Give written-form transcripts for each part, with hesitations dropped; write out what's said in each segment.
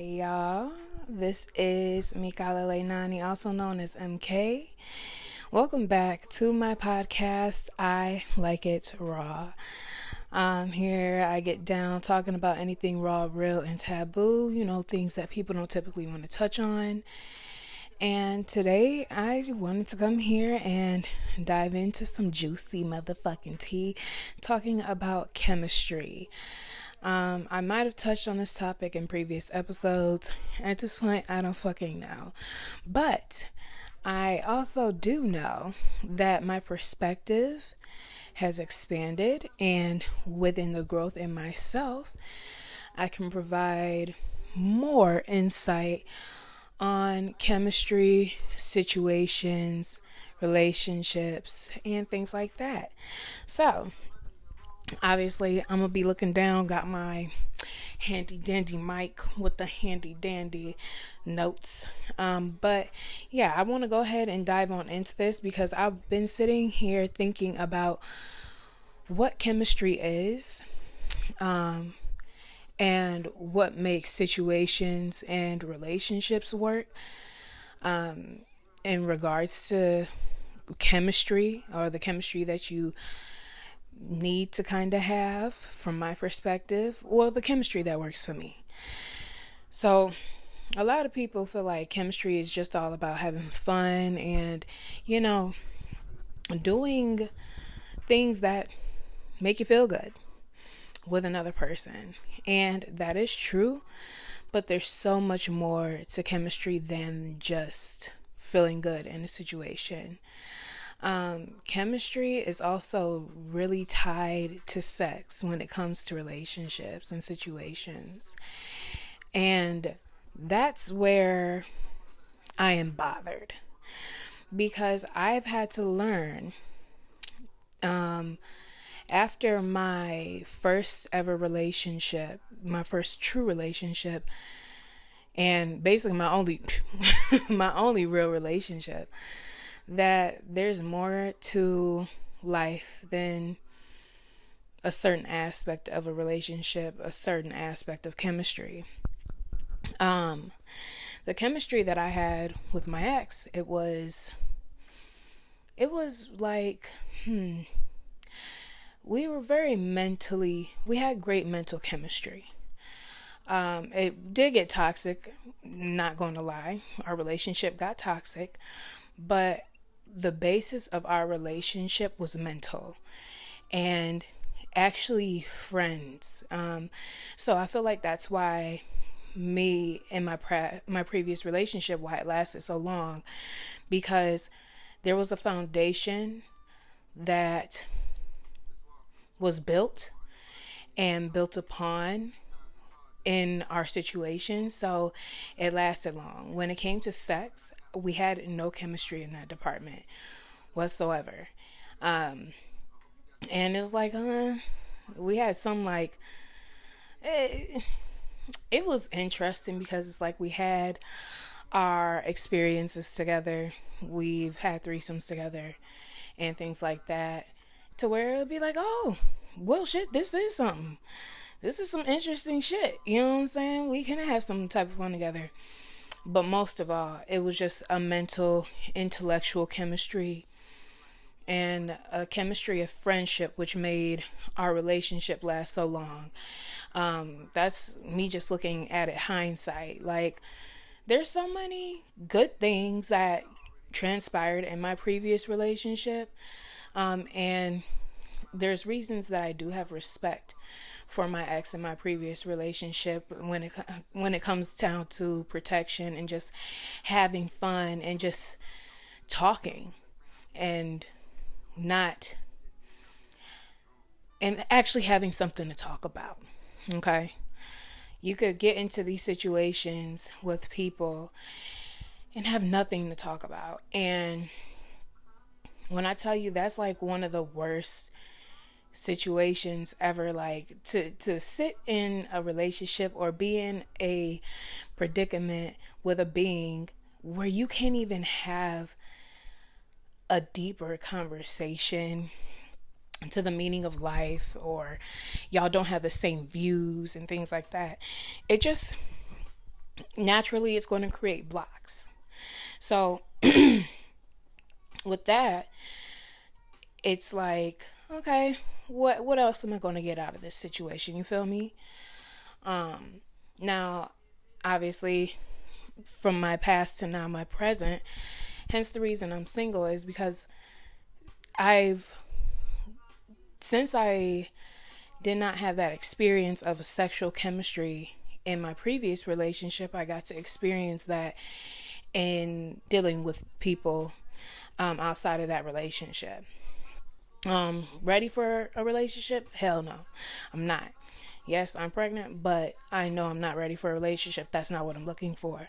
Hey y'all, this is Mikala Leinani, also known as MK. Welcome back to my podcast, I Like It Raw. Here I get down talking about anything raw, real, and taboo, things that people don't typically want to touch on. And today I wanted to come here and dive into some juicy motherfucking tea talking about chemistry. I might have touched on this topic in previous episodes. At this point, I don't fucking know. But I also do know that my perspective has expanded, and within the growth in myself, I can provide more insight on chemistry, situations, relationships, and things like that. So, obviously, I'm gonna be looking down, got my handy dandy mic with the handy dandy notes. But yeah, I want to go ahead and dive on into this because I've been sitting here thinking about what chemistry is, and what makes situations and relationships work, in regards to chemistry, or the chemistry that you need to kind of have from my perspective, or the chemistry that works for me. So a lot of people feel like chemistry is just all about having fun and doing things that make you feel good with another person, and that is true, but there's so much more to chemistry than just feeling good in a situation. Chemistry is also really tied to sex when it comes to relationships and situations. And that's where I am bothered, because I've had to learn, after my first ever relationship, my first true relationship, and basically my only my only real relationship, that there's more to life than a certain aspect of a relationship, a certain aspect of chemistry. The chemistry that I had with my ex, it was like, we were we had great mental chemistry. It did get toxic, not going to lie. Our relationship got toxic, but the basis of our relationship was mental and actually friends. So I feel like that's why me and my previous relationship, why it lasted so long, because there was a foundation that was built and built upon in our situation, so it lasted long. When it came to sex, we had no chemistry in that department whatsoever. And it's like, we had some like, it was interesting because it's like we had our experiences together. We've had threesomes together and things like that, to where it would be like, oh, well, shit, this is something. This is some interesting shit. You know what I'm saying? We can have some type of fun together. But most of all, it was just a mental, intellectual chemistry and a chemistry of friendship, which made our relationship last so long. That's me just looking at it hindsight. Like, there's so many good things that transpired in my previous relationship, and there's reasons that I do have respect for my ex in my previous relationship when it comes down to protection and just having fun and just talking and not and actually having something to talk about. Okay, you could get into these situations with people and have nothing to talk about, and when I tell you, that's like one of the worst situations ever. Like, to sit in a relationship or be in a predicament with a being where you can't even have a deeper conversation to the meaning of life, or y'all don't have the same views and things like that. naturally it's going to create blocks. So with that, it's like, okay, what else am I going to get out of this situation? You feel me? Now, obviously, from my past to now my present, hence the reason I'm single is because since I did not have that experience of sexual chemistry in my previous relationship, I got to experience that in dealing with people outside of that relationship. Ready for a relationship? Hell no, I'm not. Yes, I'm pregnant, but I know I'm not ready for a relationship. That's not what I'm looking for.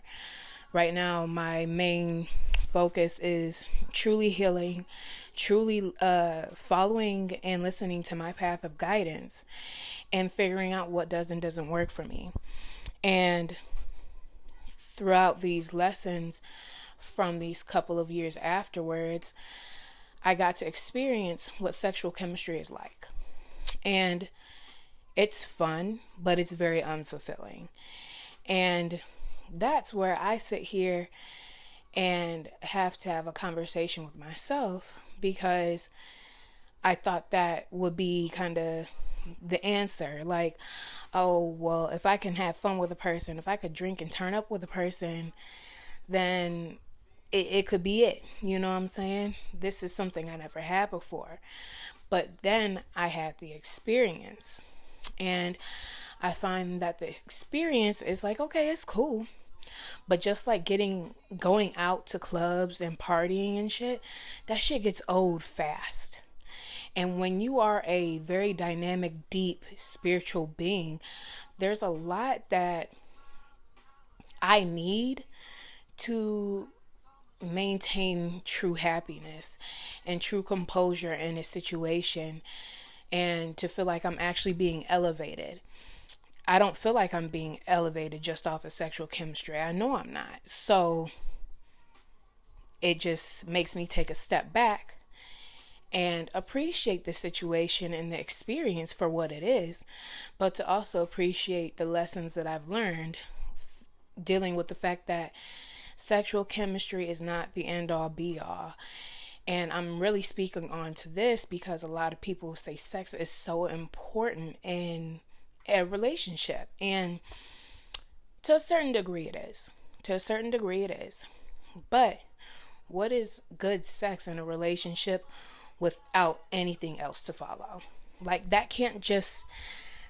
Right now, my main focus is truly healing, truly following and listening to my path of guidance, and figuring out what does and doesn't work for me. And throughout these lessons from these couple of years afterwards, I got to experience what sexual chemistry is like. And it's fun, but it's very unfulfilling. And that's where I sit here and have to have a conversation with myself, because I thought that would be kind of the answer. Like, oh, well, if I can have fun with a person, if I could drink and turn up with a person, then it could be it. You know what I'm saying? This is something I never had before. But then I had the experience. And I find that the experience is like, okay, it's cool. But just like going out to clubs and partying and shit, that shit gets old fast. And when you are a very dynamic, deep, spiritual being, there's a lot that I need to maintain true happiness and true composure in a situation, and to feel like I'm actually being elevated. I don't feel like I'm being elevated just off of sexual chemistry. I know I'm not. So it just makes me take a step back and appreciate the situation and the experience for what it is, but to also appreciate the lessons that I've learned dealing with the fact that sexual chemistry is not the end all be all. And I'm really speaking on to this because a lot of people say sex is so important in a relationship, and to a certain degree it is. But what is good sex in a relationship without anything else to follow? Like, that can't just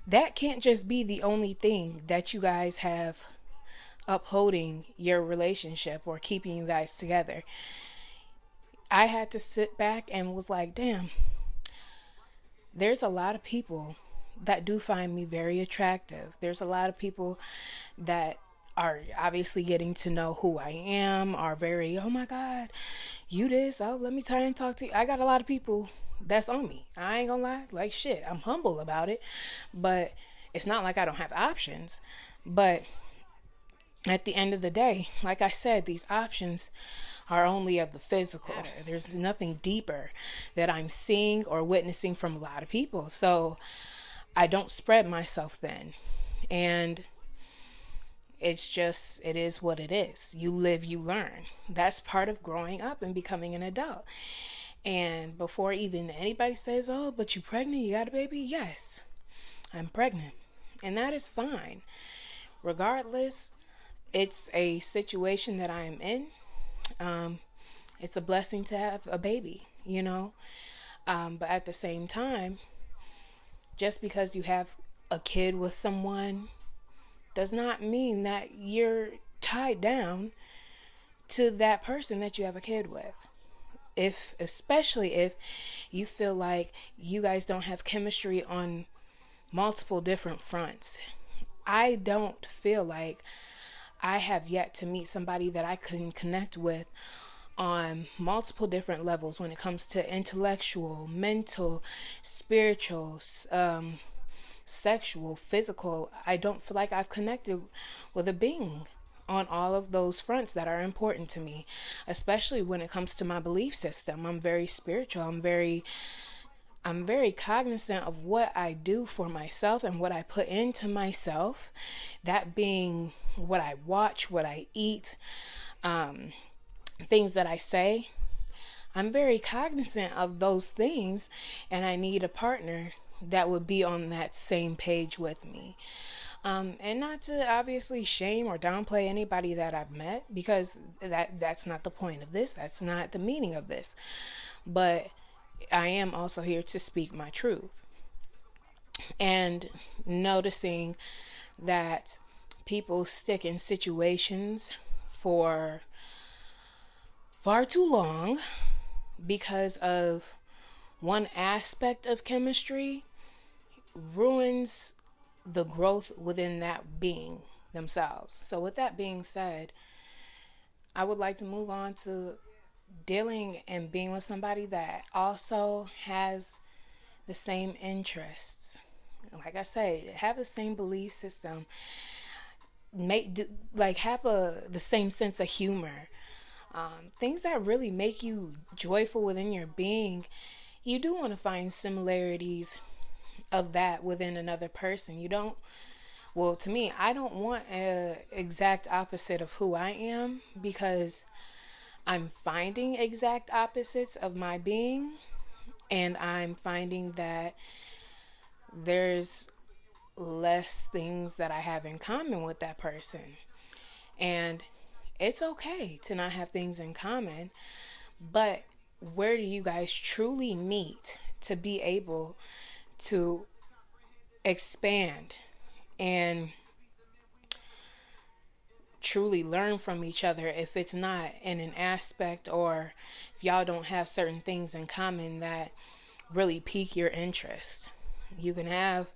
be the only thing that you guys have upholding your relationship or keeping you guys together. I had to sit back and was like, damn, there's a lot of people that do find me very attractive. There's a lot of people that are obviously getting to know who I am, are very, oh my God, you this, oh, let me try and talk to you. I got a lot of people that's on me. I ain't gonna lie, like shit, I'm humble about it, but it's not like I don't have options. But at the end of the day, like I said, these options are only of the physical. There's nothing deeper that I'm seeing or witnessing from a lot of people. So I don't spread myself thin. And it's just, it is what it is. You live, you learn. That's part of growing up and becoming an adult. And before even anybody says, oh, but you pregnant, you got a baby? Yes, I'm pregnant. And that is fine. Regardless, it's a situation that I am in. It's a blessing to have a baby, you know. But at the same time, just because you have a kid with someone does not mean that you're tied down to that person that you have a kid with. Especially if you feel like you guys don't have chemistry on multiple different fronts. I don't feel like I have yet to meet somebody that I can connect with on multiple different levels when it comes to intellectual, mental, spiritual, sexual, physical. I don't feel like I've connected with a being on all of those fronts that are important to me, especially when it comes to my belief system. I'm very spiritual. I'm very cognizant of what I do for myself and what I put into myself, that being what I watch, what I eat, things that I say. I'm very cognizant of those things, and I need a partner that would be on that same page with me. And not to obviously shame or downplay anybody that I've met, because that's not the point of this. That's not the meaning of this. But I am also here to speak my truth. And noticing that people stick in situations for far too long because of one aspect of chemistry ruins the growth within that being themselves. So with that being said, I would like to move on to dealing and being with somebody that also has the same interests. Like I say, have the same belief system, have the same sense of humor. Things that really make you joyful within your being. You do want to find similarities of that within another person. You don't, well, to me, I don't want an exact opposite of who I am, because I'm finding exact opposites of my being, and I'm finding that there's less things that I have in common with that person. And it's okay to not have things in common, but where do you guys truly meet to be able to expand and truly learn from each other if it's not in an aspect, or if y'all don't have certain things in common that really pique your interest? You can have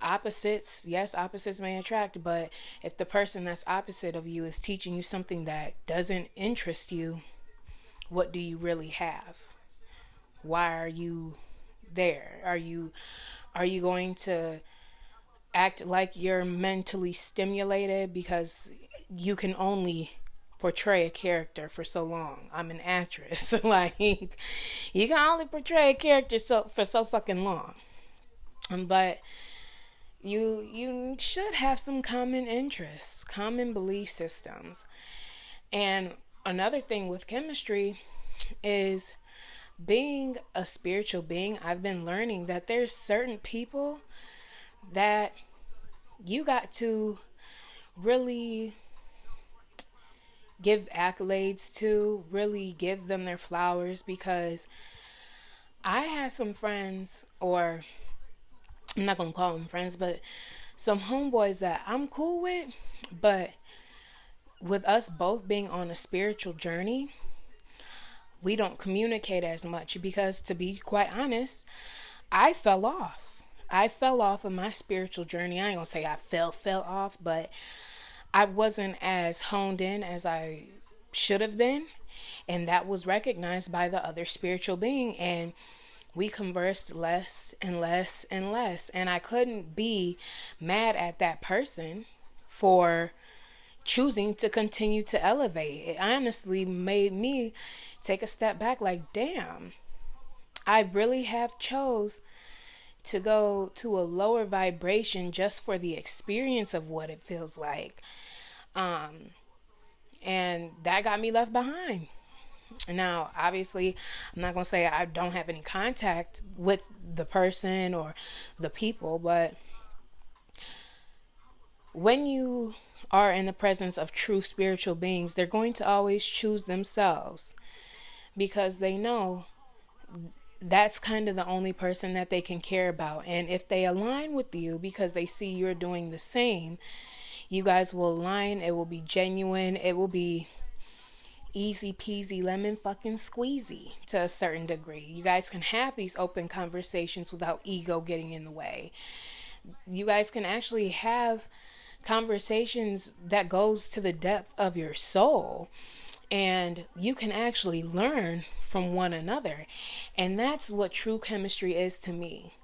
opposites. Yes, opposites may attract, but if the person that's opposite of you is teaching you something that doesn't interest you, what do you really have? Why are you there? Are you going to act like you're mentally stimulated because you can only portray a character for so long? I'm an actress. Like, you can only portray a character for so fucking long. But you should have some common interests, common belief systems. And another thing with chemistry is, being a spiritual being, I've been learning that there's certain people that you got to really give accolades to, really give them their flowers, because I had some friends, or I'm not going to call them friends, but some homeboys that I'm cool with, but with us both being on a spiritual journey, we don't communicate as much, because, to be quite honest, I fell off. I fell off of my spiritual journey. I ain't gonna say I fell off, but I wasn't as honed in as I should have been, and that was recognized by the other spiritual being, and we conversed less and less and less, and I couldn't be mad at that person for choosing to continue to elevate. It honestly made me take a step back, like, damn, I really have chose to go to a lower vibration just for the experience of what it feels like. And that got me left behind. Now, obviously, I'm not going to say I don't have any contact with the person or the people, but when you are in the presence of true spiritual beings, they're going to always choose themselves, because they know that's kind of the only person that they can care about. And if they align with you because they see you're doing the same, you guys will align. It will be genuine. It will be easy peasy lemon fucking squeezy to a certain degree. You guys can have these open conversations without ego getting in the way. You guys can actually have conversations that goes to the depth of your soul, and you can actually learn from one another. And that's what true chemistry is to me.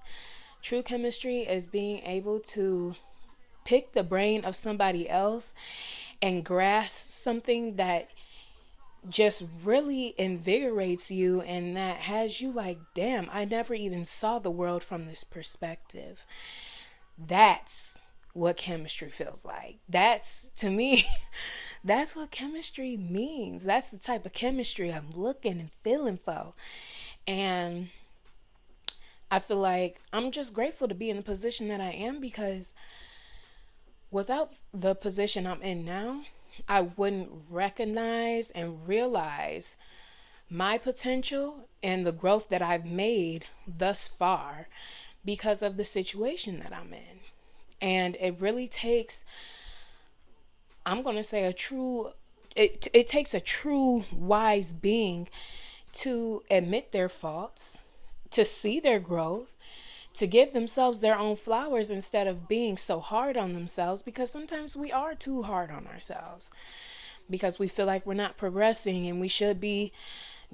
True chemistry is being able to pick the brain of somebody else and grasp something that just really invigorates you, and that has you like, damn, I never even saw the world from this perspective. That's what chemistry feels like. That's, to me, that's what chemistry means. That's the type of chemistry I'm looking and feeling for. And I feel like I'm just grateful to be in the position that I am, because without the position I'm in now, I wouldn't recognize and realize my potential and the growth that I've made thus far because of the situation that I'm in. And it really takes, I'm going to say, it takes a true wise being to admit their faults, to see their growth, to give themselves their own flowers instead of being so hard on themselves, because sometimes we are too hard on ourselves because we feel like we're not progressing and we should be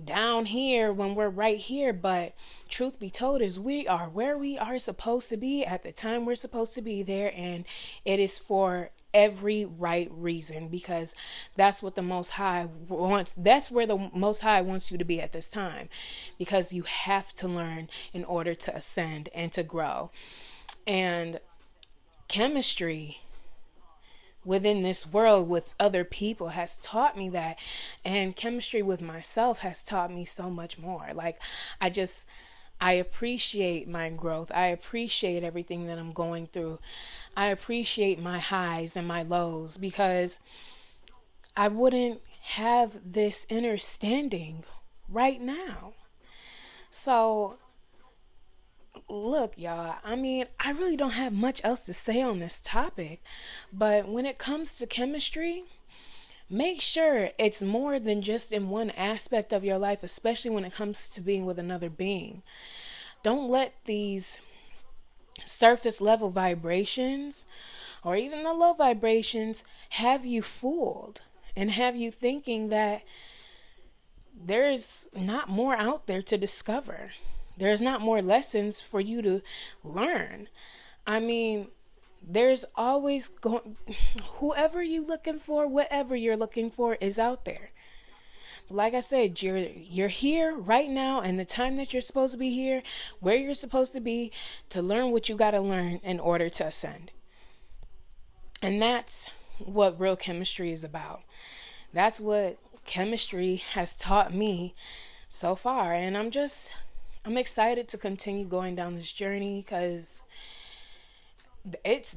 down here when we're right here. But truth be told is we are where we are supposed to be at the time we're supposed to be there, and it is for every right reason, because that's what the Most High wants. That's where the Most High wants you to be at this time, because you have to learn in order to ascend and to grow. And chemistry within this world with other people has taught me that, and chemistry with myself has taught me so much more. Like, I appreciate my growth. I appreciate everything that I'm going through. I appreciate my highs and my lows, because I wouldn't have this understanding right now. So, look, y'all, I mean, I really don't have much else to say on this topic, but when it comes to chemistry, make sure it's more than just in one aspect of your life, especially when it comes to being with another being. Don't let these surface level vibrations or even the low vibrations have you fooled and have you thinking that there's not more out there to discover. There's not more lessons for you to learn. I mean, there's always whoever you're looking for, whatever you're looking for is out there. Like I said, you're here right now, and the time that you're supposed to be here, where you're supposed to be, to learn what you got to learn in order to ascend. And that's what real chemistry is about. That's what chemistry has taught me so far. And I'm excited to continue going down this journey, because it's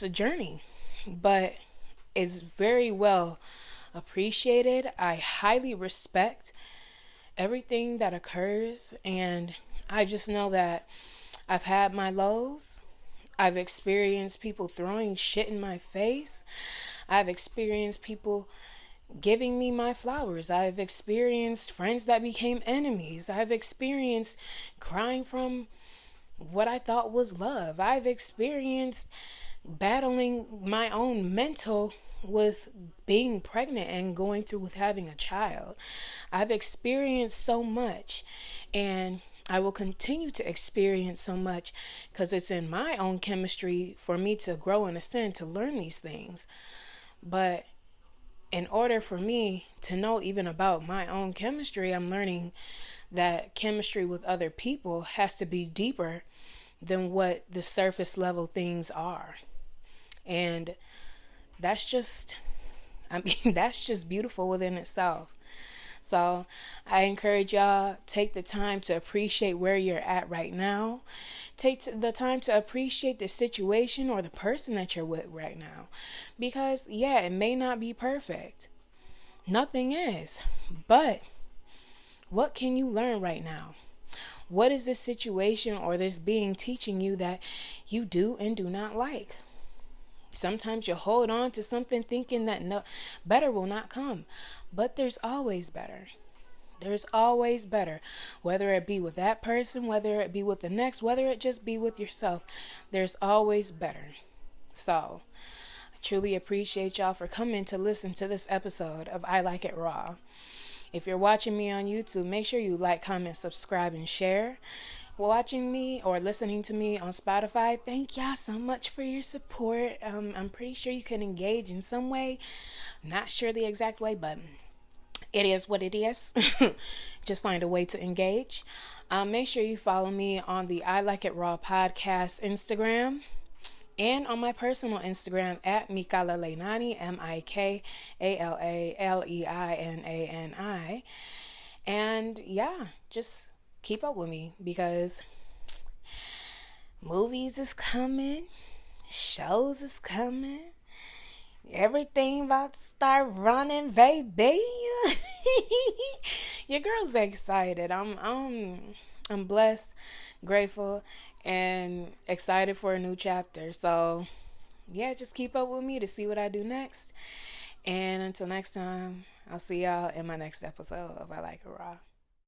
a journey, but it's very well appreciated. I highly respect everything that occurs, and I just know that I've had my lows. I've experienced people throwing shit in my face. I've experienced people giving me my flowers. I've experienced friends that became enemies. I've experienced crying from what I thought was love. I've experienced battling my own mental with being pregnant and going through with having a child. I've experienced so much, and I will continue to experience so much, because it's in my own chemistry for me to grow and ascend, to learn these things. But in order for me to know even about my own chemistry, I'm learning that chemistry with other people has to be deeper than what the surface level things are. And that's just beautiful within itself. So I encourage y'all, take the time to appreciate where you're at right now. Take the time to appreciate the situation or the person that you're with right now. Because, yeah, it may not be perfect. Nothing is. But what can you learn right now? What is this situation or this being teaching you that you do and do not like? Sometimes you hold on to something thinking that no better will not come. But there's always better. There's always better. Whether it be with that person, whether it be with the next, whether it just be with yourself, there's always better. So, I truly appreciate y'all for coming to listen to this episode of I Like It Raw. If you're watching me on YouTube, make sure you like, comment, subscribe, and share. Watching me or listening to me on Spotify, thank y'all so much for your support. I'm pretty sure you can engage in some way. Not sure the exact way, but it is what it is. Just find a way to engage. Make sure you follow me on the I Like It Raw podcast Instagram. and on my personal Instagram at Mikala Leinani, MikaLeInani. And yeah, just keep up with me because movies is coming, shows is coming, everything about to start running, baby. Your girl's excited. I'm blessed, grateful, and excited for a new chapter. So yeah, just keep up with me to see what I do next. And until next time, I'll see y'all in my next episode of I Like It Raw.